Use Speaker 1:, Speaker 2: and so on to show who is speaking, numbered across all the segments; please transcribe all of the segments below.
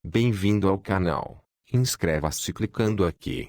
Speaker 1: Bem-vindo ao canal. Inscreva-se clicando aqui.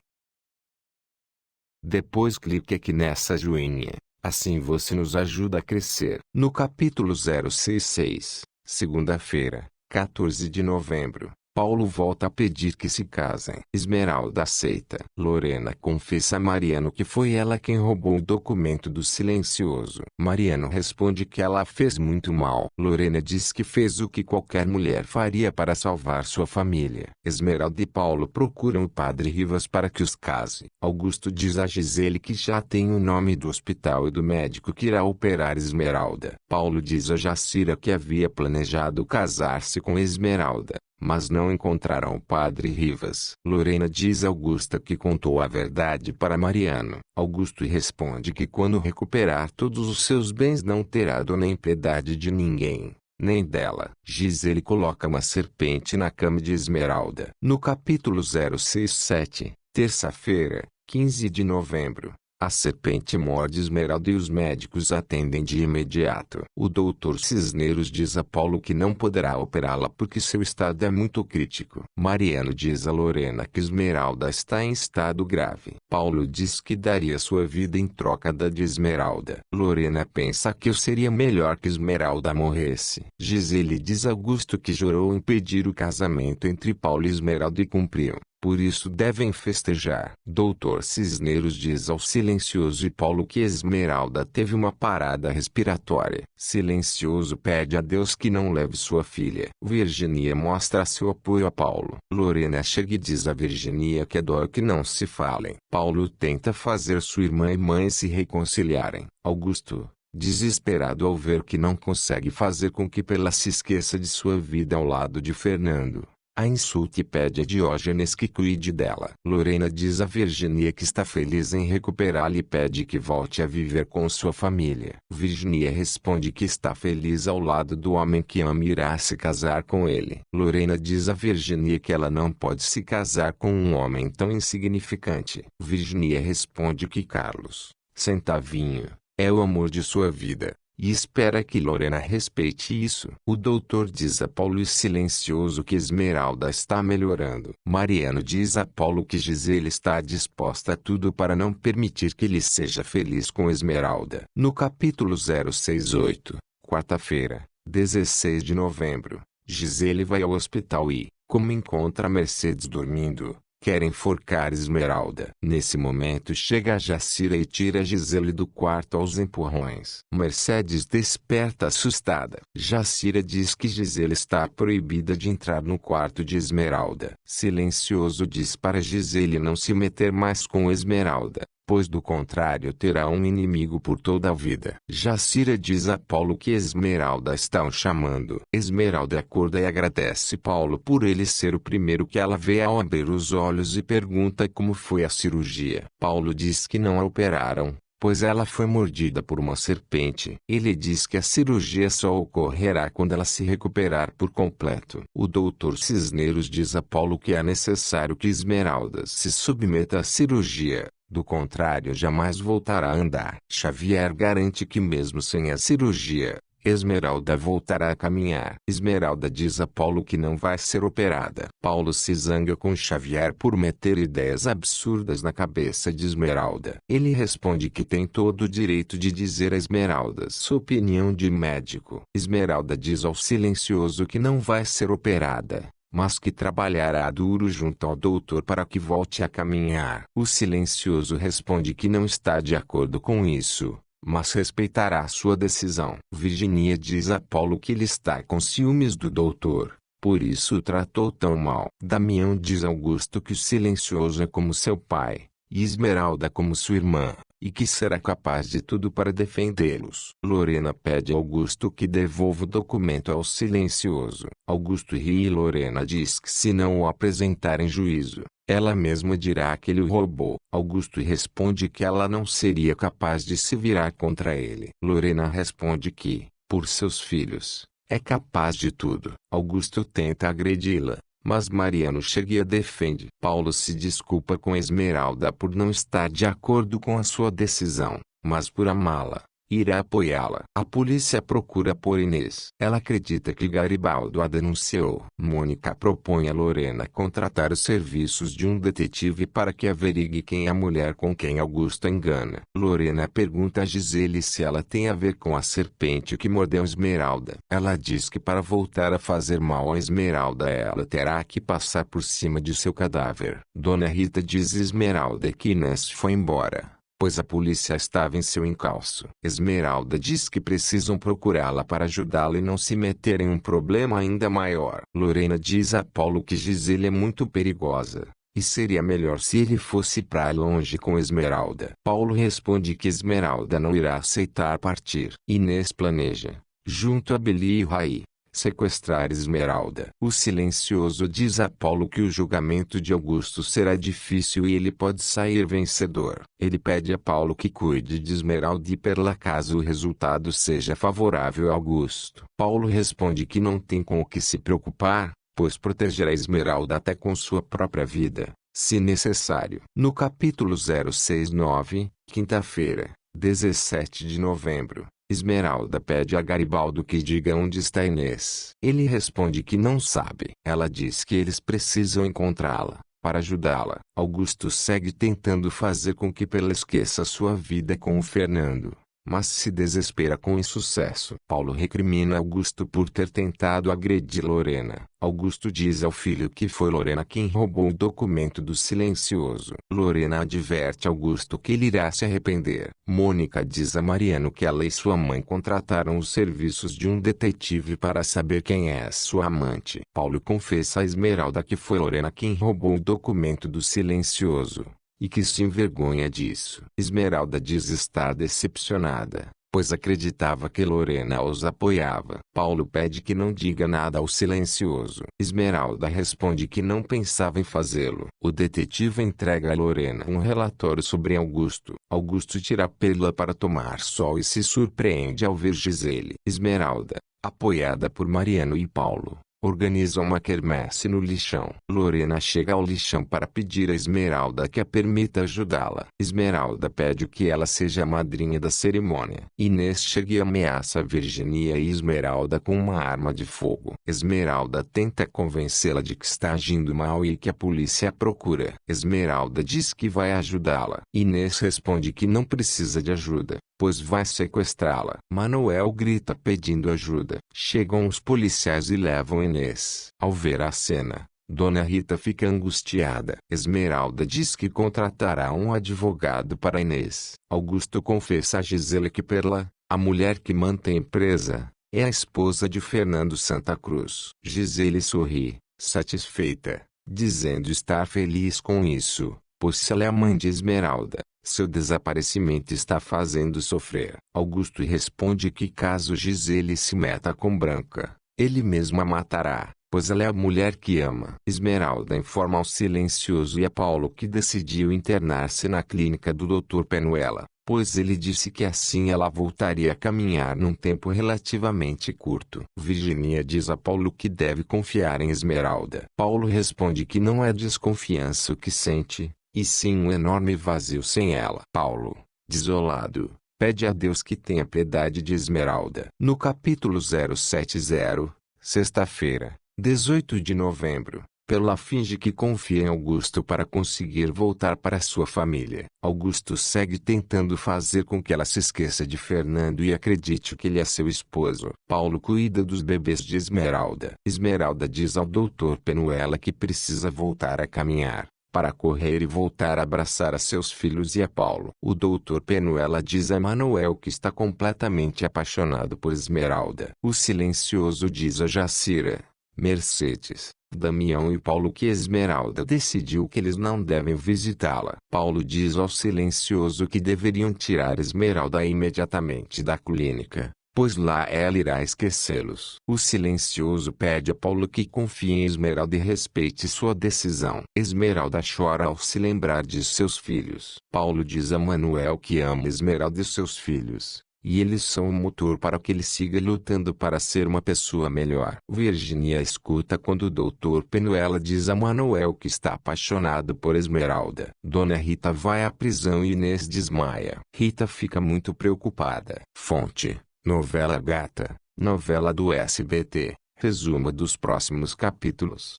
Speaker 1: Depois clique aqui nessa joinha. Assim você nos ajuda a crescer. No capítulo 066, segunda-feira, 14 de novembro, Paulo volta a pedir que se casem. Esmeralda aceita. Lorena confessa a Mariano que foi ela quem roubou o documento do silencioso. Mariano responde que ela fez muito mal. Lorena diz que fez o que qualquer mulher faria para salvar sua família. Esmeralda e Paulo procuram o padre Rivas para que os case. Augusto diz a Gisele que já tem o nome do hospital e do médico que irá operar Esmeralda. Paulo diz a Jacira que havia planejado casar-se com Esmeralda, mas não encontraram o padre Rivas. Lorena diz a Augusta que contou a verdade para Mariano. Augusto responde que quando recuperar todos os seus bens não terá dó nem piedade de ninguém, nem dela. Gisele coloca uma serpente na cama de Esmeralda. No capítulo 067, terça-feira, 15 de novembro, a serpente morde Esmeralda e os médicos atendem de imediato. O doutor Cisneros diz a Paulo que não poderá operá-la porque seu estado é muito crítico. Mariano diz a Lorena que Esmeralda está em estado grave. Paulo diz que daria sua vida em troca da de Esmeralda. Lorena pensa que seria melhor que Esmeralda morresse. Gisele diz a Augusto que jurou impedir o casamento entre Paulo e Esmeralda e cumpriu. Por isso devem festejar. Doutor Cisneros diz ao Silencioso e Paulo que Esmeralda teve uma parada respiratória. Silencioso pede a Deus que não leve sua filha. Virginia mostra seu apoio a Paulo. Lorena chega e diz a Virginia que é dó que não se falem. Paulo tenta fazer sua irmã e mãe se reconciliarem. Augusto, desesperado ao ver que não consegue fazer com que Pela se esqueça de sua vida ao lado de Fernando, a insulta e pede a Diógenes que cuide dela. Lorena diz a Virginia que está feliz em recuperá-la e pede que volte a viver com sua família. Virginia responde que está feliz ao lado do homem que ama e irá se casar com ele. Lorena diz a Virginia que ela não pode se casar com um homem tão insignificante. Virginia responde que Carlos, Centavinho, é o amor de sua vida, e espera que Lorena respeite isso. O doutor diz a Paulo e Silencioso que Esmeralda está melhorando. Mariano diz a Paulo que Gisele está disposta a tudo para não permitir que ele seja feliz com Esmeralda. No capítulo 068, quarta-feira, 16 de novembro, Gisele vai ao hospital e, como encontra Mercedes dormindo, quer enforcar Esmeralda. Nesse momento chega a Jacira e tira Gisele do quarto aos empurrões. Mercedes desperta assustada. Jacira diz que Gisele está proibida de entrar no quarto de Esmeralda. Silencioso diz para Gisele não se meter mais com Esmeralda, pois do contrário terá um inimigo por toda a vida. Jacira diz a Paulo que Esmeralda está o chamando. Esmeralda acorda e agradece Paulo por ele ser o primeiro que ela vê ao abrir os olhos e pergunta como foi a cirurgia. Paulo diz que não a operaram, pois ela foi mordida por uma serpente. Ele diz que a cirurgia só ocorrerá quando ela se recuperar por completo. O doutor Cisneros diz a Paulo que é necessário que Esmeralda se submeta à cirurgia, do contrário jamais voltará a andar. Xavier garante que mesmo sem a cirurgia, Esmeralda voltará a caminhar. Esmeralda diz a Paulo que não vai ser operada. Paulo se zanga com Xavier por meter ideias absurdas na cabeça de Esmeralda. Ele responde que tem todo o direito de dizer a Esmeralda sua opinião de médico. Esmeralda diz ao Silencioso que não vai ser operada, mas que trabalhará duro junto ao doutor para que volte a caminhar. O Silencioso responde que não está de acordo com isso, mas respeitará sua decisão. Virginia diz a Paulo que ele está com ciúmes do doutor, por isso o tratou tão mal. Damião diz a Augusto que o Silencioso é como seu pai, e Esmeralda como sua irmã, e que será capaz de tudo para defendê-los. Lorena pede a Augusto que devolva o documento ao Silencioso. Augusto ri e Lorena diz que se não o apresentar em juízo, ela mesma dirá que ele o roubou. Augusto responde que ela não seria capaz de se virar contra ele. Lorena responde que, por seus filhos, é capaz de tudo. Augusto tenta agredi-la, Mas Mariano chega e a defende. Paulo se desculpa com Esmeralda por não estar de acordo com a sua decisão, mas por amá-la, irá apoiá-la. A polícia procura por Inês. Ela acredita que Garibaldo a denunciou. Mônica propõe a Lorena contratar os serviços de um detetive para que averigue quem é a mulher com quem Augusto engana. Lorena pergunta a Gisele se ela tem a ver com a serpente que mordeu Esmeralda. Ela diz que para voltar a fazer mal a Esmeralda ela terá que passar por cima de seu cadáver. Dona Rita diz a Esmeralda que Inês foi embora, pois a polícia estava em seu encalço. Esmeralda diz que precisam procurá-la para ajudá-la e não se meter em um problema ainda maior. Lorena diz a Paulo que Gisele é muito perigosa, e seria melhor se ele fosse para longe com Esmeralda. Paulo responde que Esmeralda não irá aceitar partir. Inês planeja, junto a Beli e Raí, sequestrar Esmeralda. O silencioso diz a Paulo que o julgamento de Augusto será difícil e ele pode sair vencedor. Ele pede a Paulo que cuide de Esmeralda e Perla caso o resultado seja favorável a Augusto. Paulo responde que não tem com o que se preocupar, pois protegerá Esmeralda até com sua própria vida, se necessário. No capítulo 069, quinta-feira, 17 de novembro, Esmeralda pede a Garibaldo que diga onde está Inês. Ele responde que não sabe. Ela diz que eles precisam encontrá-la, para ajudá-la. Augusto segue tentando fazer com que Perla esqueça sua vida com o Fernando, mas se desespera com insucesso. Paulo recrimina Augusto por ter tentado agredir Lorena. Augusto diz ao filho que foi Lorena quem roubou o documento do silencioso. Lorena adverte Augusto que ele irá se arrepender. Mônica diz a Mariano que ela e sua mãe contrataram os serviços de um detetive para saber quem é sua amante. Paulo confessa a Esmeralda que foi Lorena quem roubou o documento do silencioso, e que se envergonha disso. Esmeralda diz estar decepcionada, pois acreditava que Lorena os apoiava. Paulo pede que não diga nada ao silencioso. Esmeralda responde que não pensava em fazê-lo. O detetive entrega a Lorena um relatório sobre Augusto. Augusto tira a pílula para tomar sol e se surpreende ao ver Gisele. Esmeralda, apoiada por Mariano e Paulo, organiza uma quermesse no lixão. Lorena chega ao lixão para pedir a Esmeralda que a permita ajudá-la. Esmeralda pede que ela seja a madrinha da cerimônia. Inês chega e ameaça Virginia e Esmeralda com uma arma de fogo. Esmeralda tenta convencê-la de que está agindo mal e que a polícia a procura. Esmeralda diz que vai ajudá-la. Inês responde que não precisa de ajuda, pois vai sequestrá-la. Manuel grita pedindo ajuda. Chegam os policiais e levam Inês. Ao ver a cena, Dona Rita fica angustiada. Esmeralda diz que contratará um advogado para Inês. Augusto confessa a Gisele que Perla, a mulher que mantém a empresa, é a esposa de Fernando Santa Cruz. Gisele sorri, satisfeita, dizendo estar feliz com isso, pois se ela é a mãe de Esmeralda, seu desaparecimento está fazendo sofrer. Augusto responde que caso Gisele se meta com Branca, ele mesmo a matará, pois ela é a mulher que ama. Esmeralda informa ao silencioso e a Paulo que decidiu internar-se na clínica do Dr. Penuela, pois ele disse que assim ela voltaria a caminhar num tempo relativamente curto. Virginia diz a Paulo que deve confiar em Esmeralda. Paulo responde que não é desconfiança o que sente, e sim um enorme vazio sem ela. Paulo, desolado, pede a Deus que tenha piedade de Esmeralda. No capítulo 070, sexta-feira, 18 de novembro, Perla finge que confia em Augusto para conseguir voltar para sua família. Augusto segue tentando fazer com que ela se esqueça de Fernando e acredite que ele é seu esposo. Paulo cuida dos bebês de Esmeralda. Esmeralda diz ao Dr. Penuela que precisa voltar a caminhar, para correr e voltar a abraçar a seus filhos e a Paulo. O Dr. Penuela diz a Manuel que está completamente apaixonado por Esmeralda. O silencioso diz a Jacira, Mercedes, Damião e Paulo que Esmeralda decidiu que eles não devem visitá-la. Paulo diz ao silencioso que deveriam tirar Esmeralda imediatamente da clínica, pois lá ela irá esquecê-los. O silencioso pede a Paulo que confie em Esmeralda e respeite sua decisão. Esmeralda chora ao se lembrar de seus filhos. Paulo diz a Manuel que ama Esmeralda e seus filhos, e eles são o motor para que ele siga lutando para ser uma pessoa melhor. Virginia escuta quando o Dr. Penuela diz a Manuel que está apaixonado por Esmeralda. Dona Rita vai à prisão e Inês desmaia. Rita fica muito preocupada. Fonte: Novela Gata, novela do SBT. Resumo dos próximos capítulos.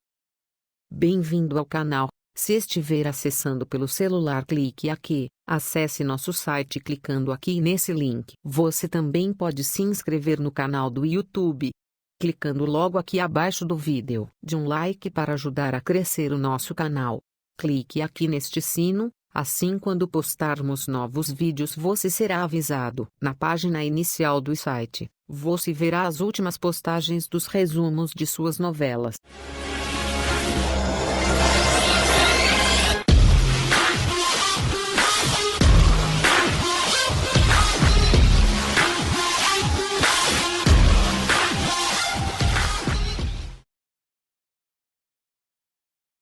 Speaker 2: Bem-vindo ao canal. Se estiver acessando pelo celular, clique aqui, acesse nosso site clicando aqui nesse link. Você também pode se inscrever no canal do YouTube, clicando logo aqui abaixo do vídeo. De um like para ajudar a crescer o nosso canal. Clique aqui neste sino, assim quando postarmos novos vídeos você será avisado. Na página inicial do site, você verá as últimas postagens dos resumos de suas novelas.